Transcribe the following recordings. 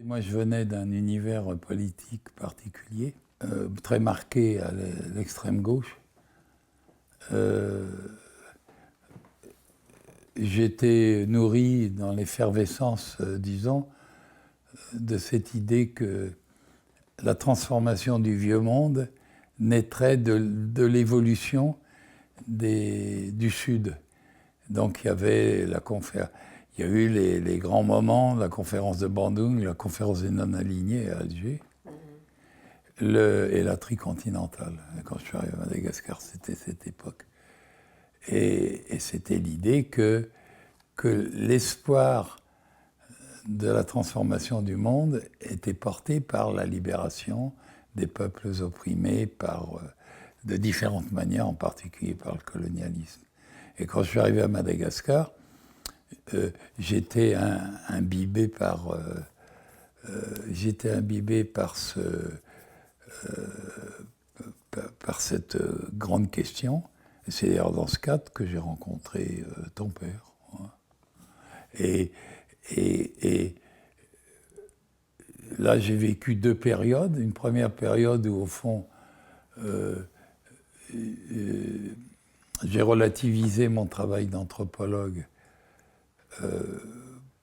Moi, je venais d'un univers politique particulier, très marqué à l'extrême gauche. J'étais nourri dans l'effervescence, disons, de cette idée que la transformation du vieux monde naîtrait de l'évolution du Sud. Donc il y avait il y a eu les grands moments, la conférence de Bandung, la conférence des non-alignés à Alger, et la tricontinentale. Quand je suis arrivé à Madagascar, c'était cette époque. Et c'était l'idée que l'espoir de la transformation du monde était porté par la libération des peuples opprimés de différentes manières, en particulier par le colonialisme. Et quand je suis arrivé à Madagascar, j'étais imbibé par cette grande question. Et c'est d'ailleurs dans ce cadre que j'ai rencontré ton père. Et là, j'ai vécu deux périodes. Une première période où, au fond, j'ai relativisé mon travail d'anthropologue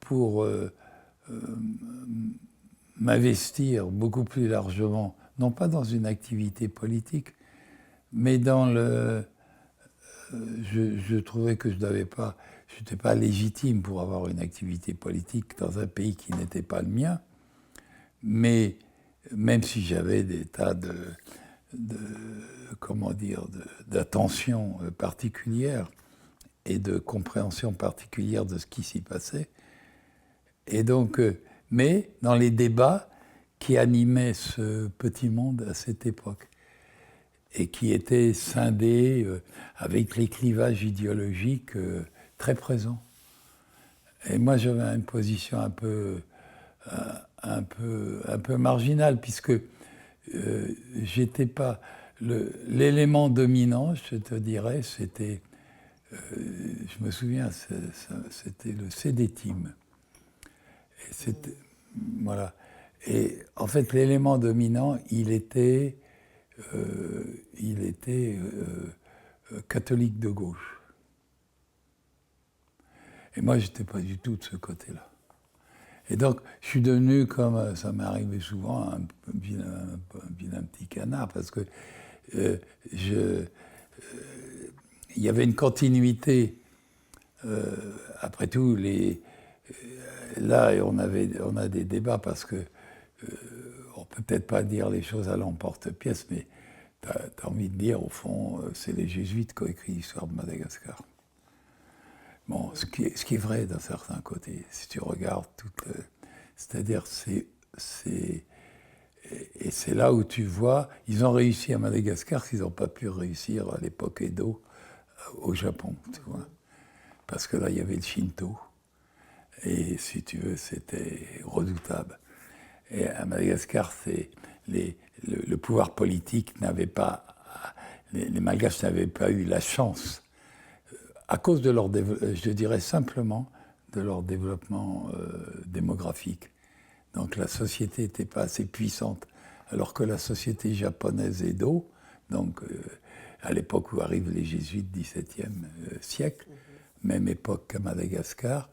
pour m'investir beaucoup plus largement, non pas dans une activité politique, mais dans je trouvais que je n'étais pas légitime pour avoir une activité politique dans un pays qui n'était pas le mien, mais même si j'avais des tas d'attention particulière et de compréhension particulière de ce qui s'y passait. Et donc, mais dans les débats qui animaient ce petit monde à cette époque et qui étaient scindés avec les clivages idéologiques très présents. Et moi, j'avais une position un peu marginale, puisque j'étais pas l'élément dominant, je te dirais, c'était, je me souviens, c'était le sédétime. Voilà. Et en fait, l'élément dominant, il était catholique de gauche. Et moi, je n'étais pas du tout de ce côté-là. Et donc, je suis devenu, comme ça m'est arrivé souvent, un vilain petit canard, parce que il y avait une continuité. Après tout, là, on a des débats parce que on peut peut-être pas dire les choses à l'emporte-pièce, mais tu as envie de dire, au fond, c'est les jésuites qui ont écrit l'histoire de Madagascar. Bon, ce qui est vrai d'un certain côté, si tu regardes c'est-à-dire, et c'est là où tu vois, ils ont réussi à Madagascar, qu'ils n'ont pas pu réussir à l'époque Edo au Japon, tu vois. Parce que là, il y avait le Shinto, et si tu veux, c'était redoutable. Et à Madagascar, le pouvoir politique n'avait pas, les Malgaches n'avaient pas eu la chance, à cause de je dirais simplement, de leur développement démographique. Donc la société n'était pas assez puissante, alors que la société japonaise Edo, donc à l'époque où arrivent les jésuites, XVIIe siècle, même époque qu'à Madagascar,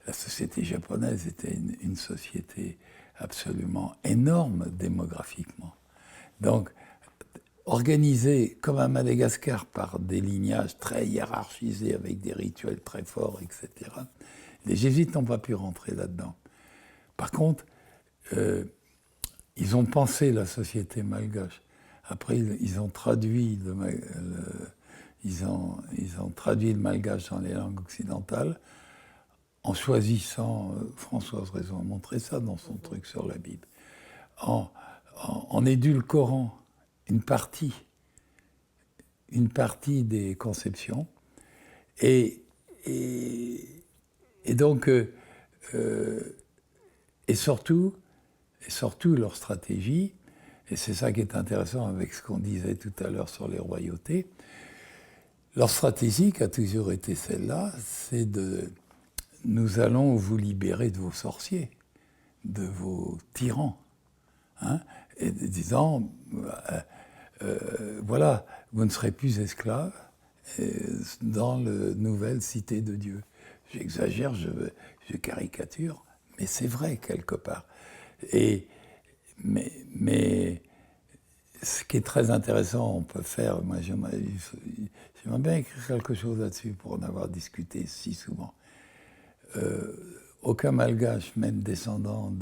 la société japonaise était une société absolument énorme démographiquement. Donc, organisée comme à Madagascar par des lignages très hiérarchisés avec des rituels très forts, etc., les jésuites n'ont pas pu rentrer là-dedans. Par contre, ils ont pensé la société malgache. Après, ils ont traduit le malgache dans les langues occidentales, en choisissant, Françoise Raison a montré ça dans son truc sur la Bible, en édulcorant une partie des conceptions, et donc, et surtout leur stratégie, et c'est ça qui est intéressant avec ce qu'on disait tout à l'heure sur les royautés, leur stratégie qui a toujours été celle-là, c'est nous allons vous libérer de vos sorciers. de vos tyrans, hein, et disant, voilà, vous ne serez plus esclaves dans la nouvelle cité de Dieu. J'exagère, je caricature, mais c'est vrai quelque part. Mais ce qui est très intéressant, on peut faire, moi j'aimerais bien écrire quelque chose là-dessus pour en avoir discuté si souvent. Aucun malgache, même descendant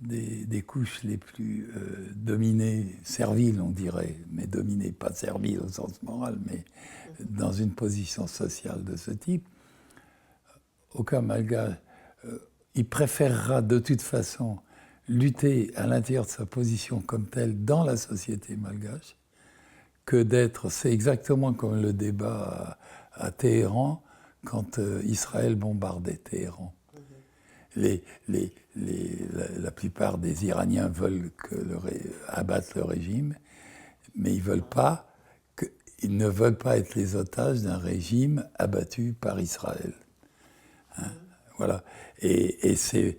des couches les plus dominées, serviles on dirait, mais dominées, pas serviles au sens moral, mais dans une position sociale de ce type, aucun malgache, il préférera de toute façon lutter à l'intérieur de sa position comme telle dans la société malgache que d'être, c'est exactement comme le débat à Téhéran quand Israël bombardait Téhéran. La plupart des Iraniens veulent abattre le régime, mais ils ne veulent pas être les otages d'un régime abattu par Israël. Hein, voilà. Et c'est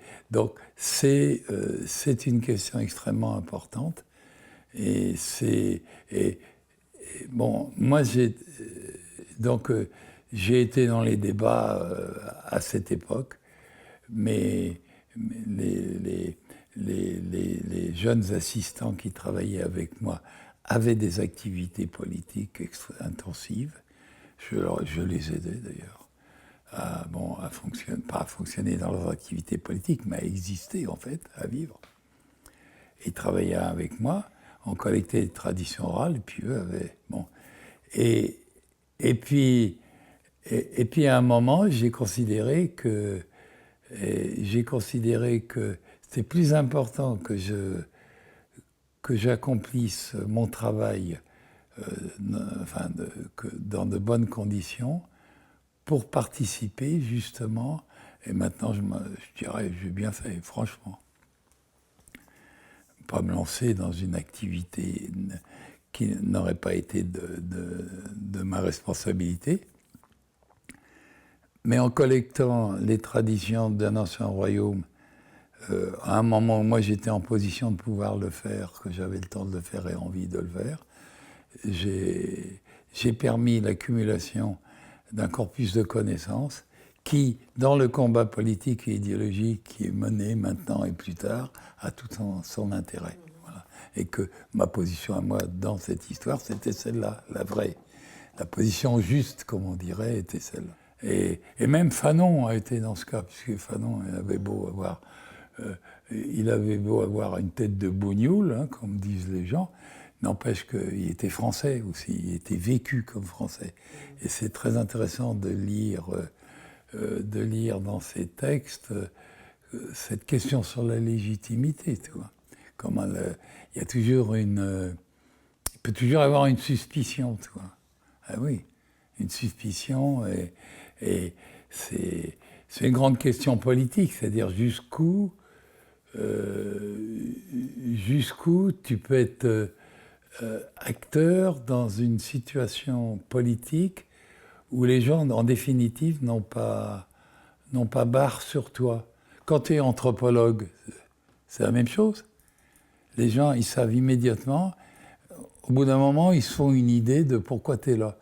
une question extrêmement importante. Bon, moi j'ai été dans les débats à cette époque, mais les jeunes assistants qui travaillaient avec moi avaient des activités politiques intensives. Je les aidais d'ailleurs pas à fonctionner dans leurs activités politiques, mais à exister en fait, à vivre. Ils travaillaient avec moi, on collectait des traditions orales, et puis eux avaient... Bon. Et puis à un moment, j'ai considéré que c'était plus important que j'accomplisse mon travail dans de bonnes conditions pour participer justement, et maintenant je dirais j'ai bien fait, franchement. Pas me lancer dans une activité qui n'aurait pas été de ma responsabilité, mais en collectant les traditions d'un ancien royaume, à un moment où moi j'étais en position de pouvoir le faire, que j'avais le temps de le faire et envie de le faire, j'ai permis l'accumulation d'un corpus de connaissances qui, dans le combat politique et idéologique qui est mené maintenant et plus tard, a tout son intérêt. Voilà. Et que ma position à moi dans cette histoire, c'était celle-là, la vraie. La position juste, comme on dirait, était celle-là. Et même Fanon a été dans ce cas, puisque Fanon avait beau avoir une tête de bougnoule, hein, comme disent les gens, n'empêche qu'il était français aussi, il était vécu comme français. Et c'est très intéressant de lire dans ces textes cette question sur la légitimité, tu vois. Il peut toujours avoir une suspicion, tu vois. Ah oui, une suspicion, et c'est une grande question politique, c'est-à-dire jusqu'où tu peux être acteur dans une situation politique où les gens, en définitive, n'ont pas barre sur toi. Quand tu es anthropologue, c'est la même chose. Les gens, ils savent immédiatement, au bout d'un moment, ils se font une idée de pourquoi tu es là.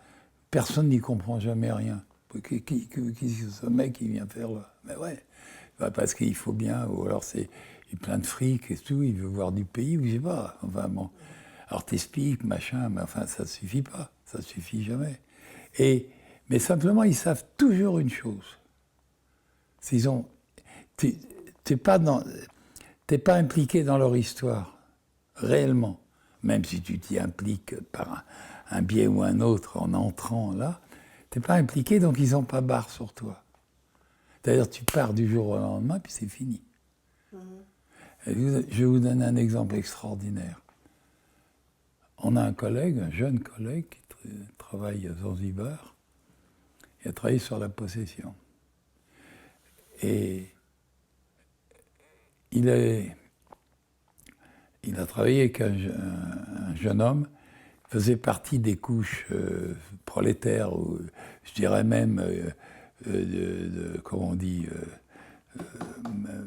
Personne n'y comprend jamais rien. Qui ce mec qui vient faire là? Mais ouais, parce qu'il faut bien, ou alors il est plein de fric et tout, il veut voir du pays, ou je sais pas. Enfin bon. Alors t'expliques, machin, mais enfin ça suffit pas, ça suffit jamais. Mais simplement, ils savent toujours une chose. T'es pas impliqué dans leur histoire, réellement. Même si tu t'y impliques par un biais ou un autre en entrant là, t'es pas impliqué, donc ils n'ont pas barre sur toi. D'ailleurs, tu pars du jour au lendemain, puis c'est fini. Je vais vous donner un exemple extraordinaire. On a un jeune collègue, qui travaille à Zanzibar. Il a travaillé sur la possession. Et il a travaillé avec un jeune homme qui faisait partie des couches prolétaires, ou je dirais même, comment on dit,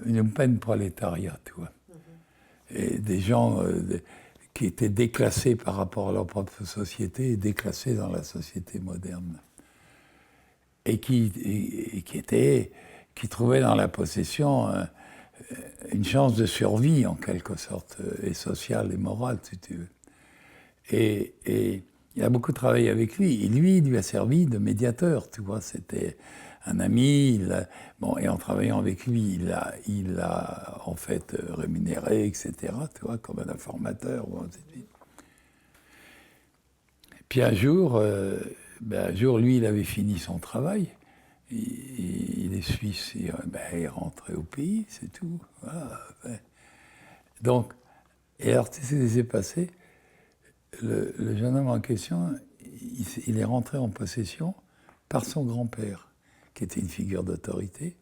une lumpen prolétariat, tu vois. Et des gens qui étaient déclassés par rapport à leur propre société et déclassés dans la société moderne. Et qui trouvaient dans la possession une chance de survie, en quelque sorte, et sociale et morale, si tu veux. Et il a beaucoup travaillé avec lui. Et lui, il lui a servi de médiateur, tu vois. C'était un ami. Et en travaillant avec lui, il l'a en fait rémunéré, etc., tu vois, comme un informateur. Bon, ainsi de suite. Puis un jour, lui, il avait fini son travail. Il est suisse, il est rentré au pays, c'est tout. Voilà. Donc, et alors, tu sais ce qui s'est passé? Le jeune homme en question, il est rentré en possession par son grand-père, qui était une figure d'autorité.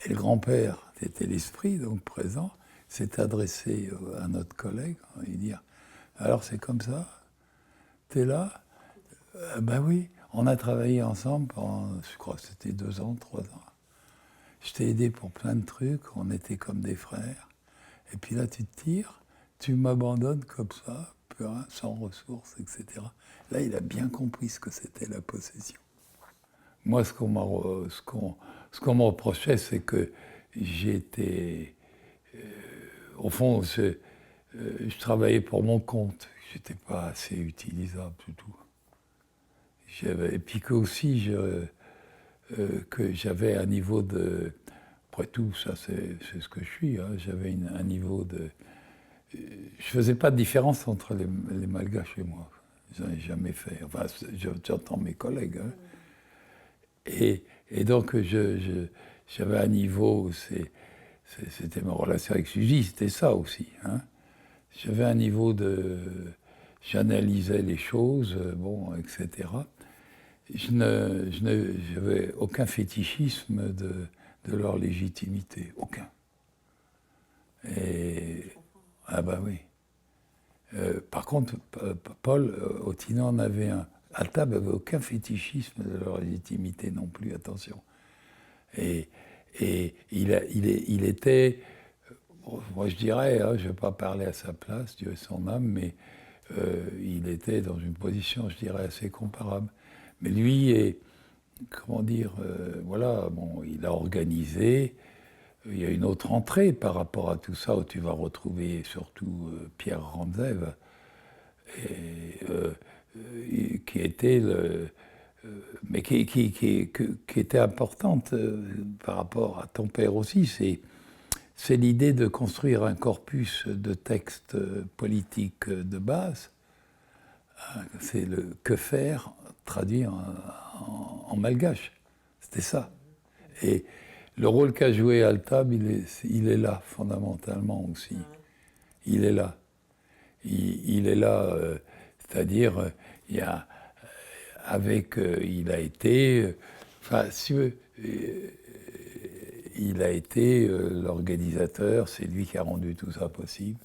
Et le grand-père, qui était l'esprit, donc présent, s'est adressé à notre collègue, il dit « Alors c'est comme ça? T'es là ?» Ben oui, on a travaillé ensemble pendant, je crois que c'était 2 ans, 3 ans. Je t'ai aidé pour plein de trucs, on était comme des frères. Et puis là, tu te tires, tu m'abandonnes comme ça, sans ressources, etc. Là, il a bien compris ce que c'était la possession. Moi, ce qu'on me reprochait, c'est que j'étais... au fond, je travaillais pour mon compte. Je n'étais pas assez utilisable du tout. Et puis que aussi, que j'avais un niveau de... Après tout, ça, c'est ce que je suis. Hein, j'avais un niveau de... Je ne faisais pas de différence entre les Malgaches et moi. Je n'en ai jamais fait. Enfin, j'entends mes collègues. Hein. Et donc, j'avais un niveau, c'était ma relation avec Suzy, c'était ça aussi. Hein. J'avais un niveau de... J'analysais les choses, bon, etc. Je n'avais aucun fétichisme de leur légitimité, aucun. Et... Ah bah oui. Par contre, Paul Ottinon en avait un. Altab n'avait aucun fétichisme de leur légitimité non plus, attention. Et il était, moi je dirais, hein, je ne vais pas parler à sa place, Dieu est son âme, mais il était dans une position, je dirais, assez comparable. Mais lui, comment dire, voilà, bon, il a organisé. Il y a une autre entrée par rapport à tout ça, où tu vas retrouver surtout Pierre Randzev, qui était mais qui était importante par rapport à ton père aussi. C'est l'idée de construire un corpus de textes politiques de base. C'est le que faire traduit en malgache. C'était ça. Et le rôle qu'a joué Altab, il est là, fondamentalement aussi. Il est là. Il est là, c'est-à-dire, il a été, enfin, si tu veux, il a été l'organisateur, c'est lui qui a rendu tout ça possible.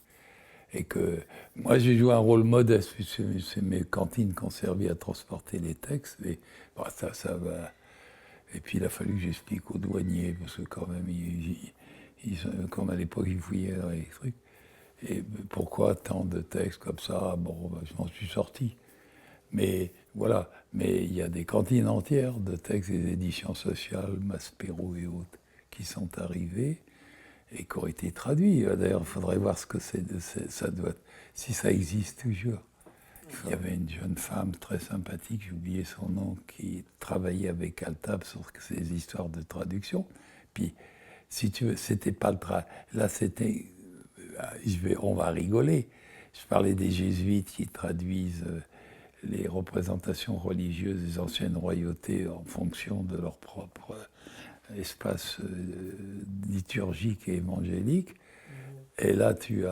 Et que moi, j'ai joué un rôle modeste, c'est mes cantines qui ont servi à transporter les textes, mais bon, ça va. Et puis il a fallu que j'explique aux douaniers, parce que quand même, comme à l'époque, ils fouillaient dans les trucs. Et pourquoi tant de textes comme ça? Bon, je m'en suis sorti. Mais voilà, mais il y a des cantines entières de textes des éditions sociales, Maspero et autres, qui sont arrivés et qui ont été traduits. D'ailleurs, il faudrait voir ce que ça doit, si ça existe toujours. Il y avait une jeune femme très sympathique, j'ai oublié son nom, qui travaillait avec Altab sur ces histoires de traduction. Puis, si tu veux, c'était pas le là, c'était... on va rigoler. Je parlais des jésuites qui traduisent les représentations religieuses des anciennes royautés en fonction de leur propre espace liturgique et évangélique. Et là, tu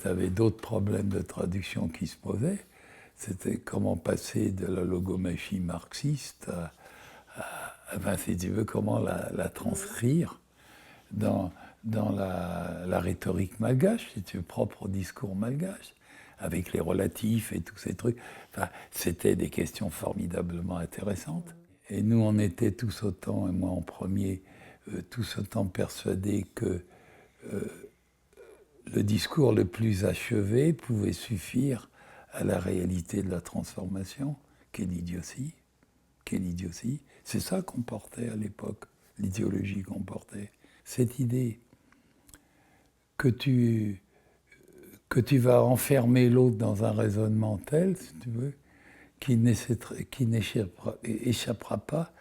avais d'autres problèmes de traduction qui se posaient. C'était comment passer de la logomachie marxiste enfin, si tu veux, comment la transcrire dans la rhétorique malgache, si tu veux, propre au discours malgache, avec les relatifs et tous ces trucs. Enfin, c'était des questions formidablement intéressantes. Et nous, on était tous autant, et moi en premier, tous autant persuadés que le discours le plus achevé pouvait suffire à la réalité de la transformation. Quelle idiotie, quelle idiotie. C'est ça qu'on portait à l'époque, l'idéologie qu'on portait. Cette idée que tu vas enfermer l'autre dans un raisonnement tel, si tu veux, qui n'échappera pas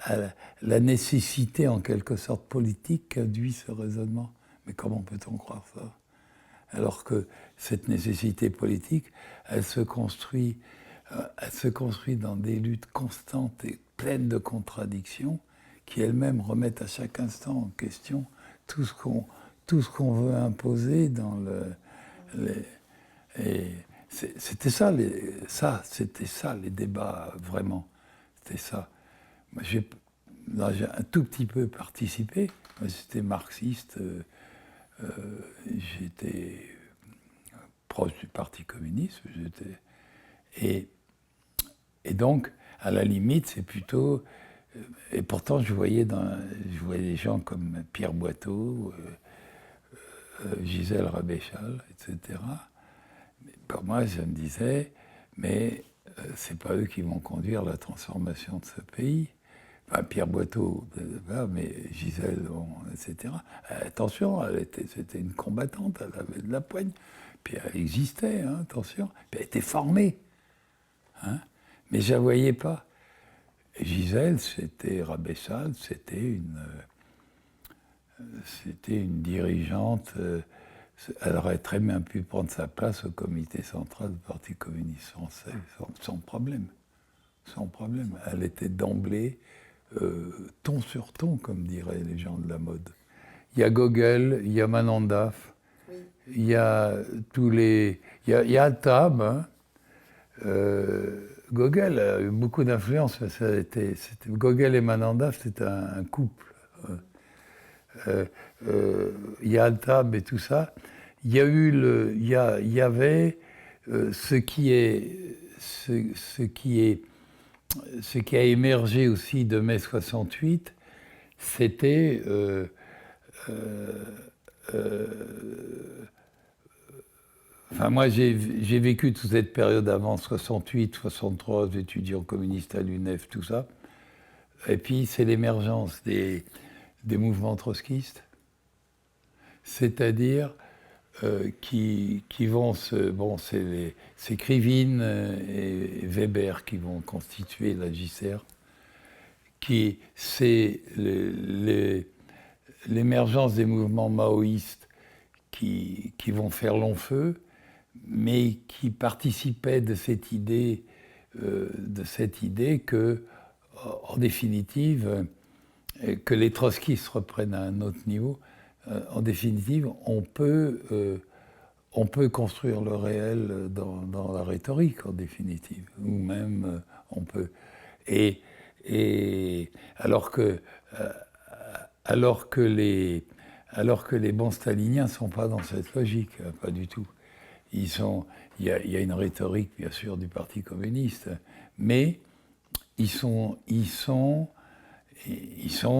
à la nécessité, en quelque sorte, politique qu'induit ce raisonnement. Mais comment peut-on croire ça? Alors que cette nécessité politique, elle se construit dans des luttes constantes et pleines de contradictions qui elles-mêmes remettent à chaque instant en question tout ce qu'on veut imposer dans et c'était ça les débats, vraiment. C'était ça. Moi, j'ai un tout petit peu participé. Moi, j'étais marxiste. J'étais proche du Parti communiste. Et donc, à la limite, c'est plutôt... Et pourtant, je voyais des gens comme Pierre Boitteau, Gisèle Rabéchal, etc. Mais pour moi, je me disais, mais c'est pas eux qui vont conduire la transformation de ce pays. Enfin, Pierre Boitteau, mais Gisèle, bon, etc. Attention, c'était une combattante, elle avait de la poigne. Puis elle existait, hein, attention. Puis elle était formée. Hein, mais je ne la voyais pas. Et Gisèle, c'était Rabessal, c'était une dirigeante. Elle aurait très bien pu prendre sa place au comité central du Parti communiste français, sans problème. Sans problème. Elle était d'emblée ton sur ton, comme diraient les gens de la mode. Il y a Gogol, il y a Manon Daf, il y a tous les... Il y a Altab, hein. Gogol a eu beaucoup d'influence. Gogol et Manon Daf, c'était un couple. Il y a Altab et tout ça. Il y avait ce qui a émergé aussi de mai 68, c'était enfin, moi, j'ai vécu toute cette période avant 68, 63, étudiant communiste à l'UNEF, tout ça. Et puis, c'est l'émergence des mouvements trotskistes, c'est-à-dire qui vont se... Bon, c'est Krivine et Weber qui vont constituer la JCR, c'est l'émergence des mouvements maoïstes qui vont faire long feu, mais qui participaient de cette idée que, en définitive, que les trotskistes reprennent à un autre niveau. En définitive, on peut construire le réel dans la rhétorique, en définitive, ou même on peut. Et alors que les bons staliniens ne sont pas dans cette logique, pas du tout. Il y a une rhétorique, bien sûr, du Parti communiste, mais ils sont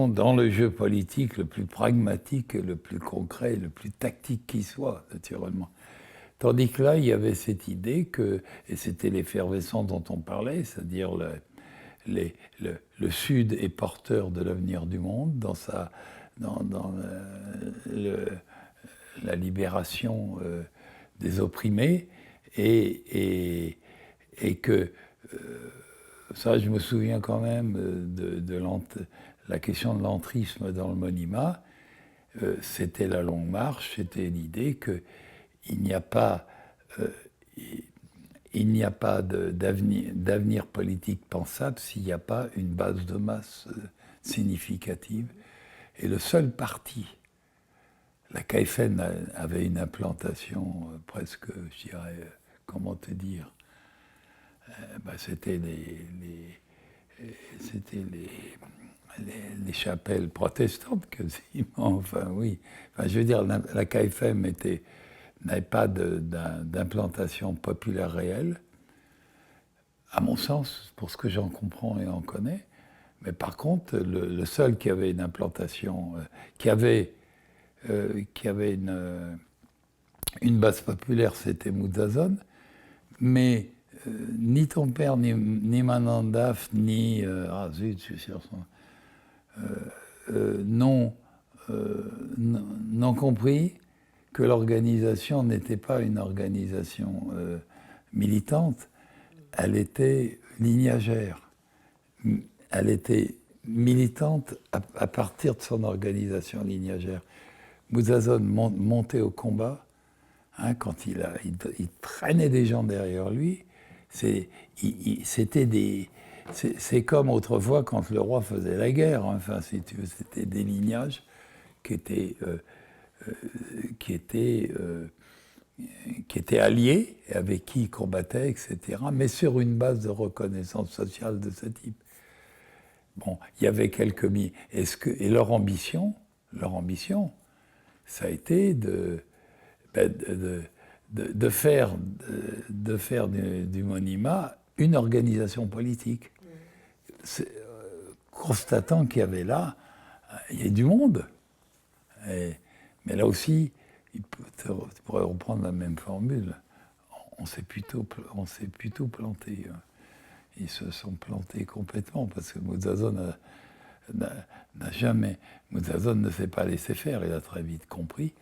dans le jeu politique le plus pragmatique, le plus concret, le plus tactique qui soit, naturellement. Tandis que là, il y avait cette idée que, et c'était l'effervescence dont on parlait, c'est-à-dire le Sud est porteur de l'avenir du monde dans la libération des opprimés, et que ça, je me souviens quand même de la question de l'entrisme dans le Monima. C'était la longue marche, c'était l'idée qu'il n'y a pas d'avenir politique pensable s'il n'y a pas une base de masse significative. Et le seul parti, la KFN avait une implantation presque, je dirais, comment te dire, c'était les chapelles protestantes quasiment, enfin oui. Enfin, je veux dire, la KFM n'avait pas d'implantation populaire réelle, à mon sens, pour ce que j'en comprends et en connais, Mais par contre, le seul qui avait une implantation, qui avait une base populaire, c'était Mouzazone. Mais ni ton père, ni Manandaf, ni... ah zut, je suis sûr, n'ont compris que l'organisation n'était pas une organisation militante, elle était lignagère. Elle était militante à partir de son organisation lignagère. Mouzazone montait au combat, hein, quand il traînait des gens derrière lui. C'est comme autrefois quand le roi faisait la guerre. Hein, enfin, si tu veux, c'était des lignages qui étaient alliés, et avec qui ils combattaient, etc., mais sur une base de reconnaissance sociale de ce type. Bon, il y avait quelques et leur ambition, ça a été de faire du Monima une organisation politique. Constatant qu'il y avait là, il y a du monde. Mais là aussi, tu pourrais reprendre la même formule. On s'est plutôt planté. Ils se sont plantés complètement parce que Mouzazone Mouzazone ne s'est pas laissé faire. Il a très vite compris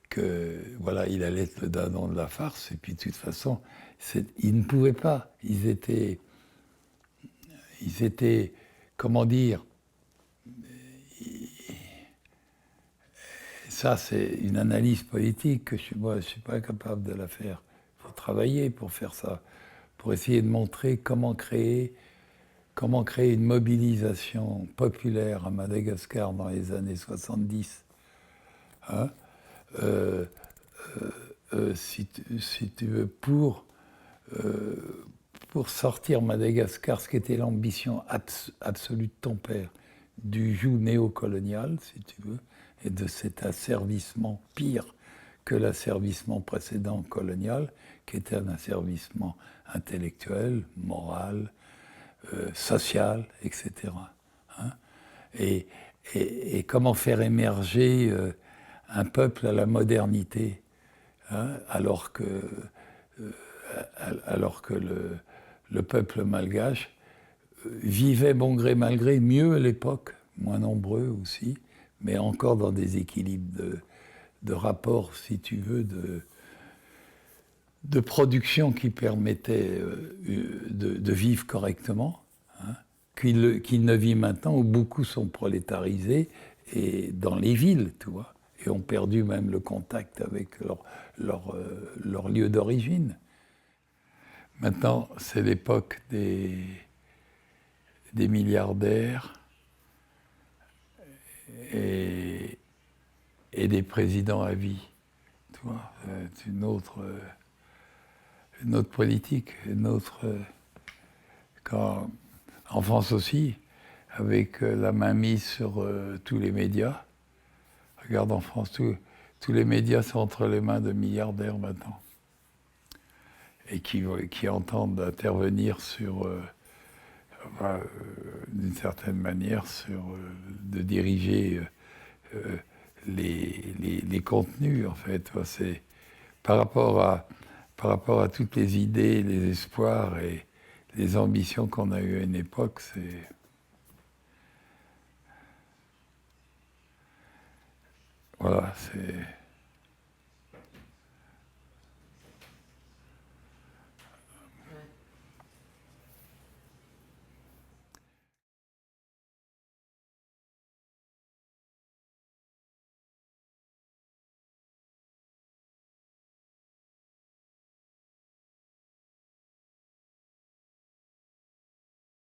que voilà, il allait être le dindon de la farce. Et puis de toute façon, ils ne pouvaient pas. Ils étaient, comment dire, ça c'est une analyse politique que je ne suis pas capable de la faire. Il faut travailler pour faire ça, pour essayer de montrer comment créer une mobilisation populaire à Madagascar dans les années 70. Hein, si tu veux, pour sortir Madagascar, ce qui était l'ambition absolue de ton père, du joug néocolonial, si tu veux, et de cet asservissement pire que l'asservissement précédent colonial, qui était un asservissement intellectuel, moral, social, etc. Hein, et comment faire émerger un peuple à la modernité, hein, alors que le peuple malgache vivait bon gré mal gré mieux à l'époque, moins nombreux aussi, mais encore dans des équilibres de rapports, si tu veux, de production qui permettaient de vivre correctement, hein, qu'il ne vit maintenant où beaucoup sont prolétarisés et dans les villes, tu vois, et ont perdu même le contact avec leur lieu d'origine. Maintenant, c'est l'époque des milliardaires et des présidents à vie. Tu vois, c'est une autre politique, en France aussi, avec la main mise sur tous les médias. Regarde, en France, tous les médias sont entre les mains de milliardaires maintenant. Et qui entendent intervenir sur, d'une certaine manière, de diriger les contenus, en fait. C'est par rapport à toutes les idées, les espoirs et les ambitions qu'on a eues à une époque, c'est... Voilà, c'est...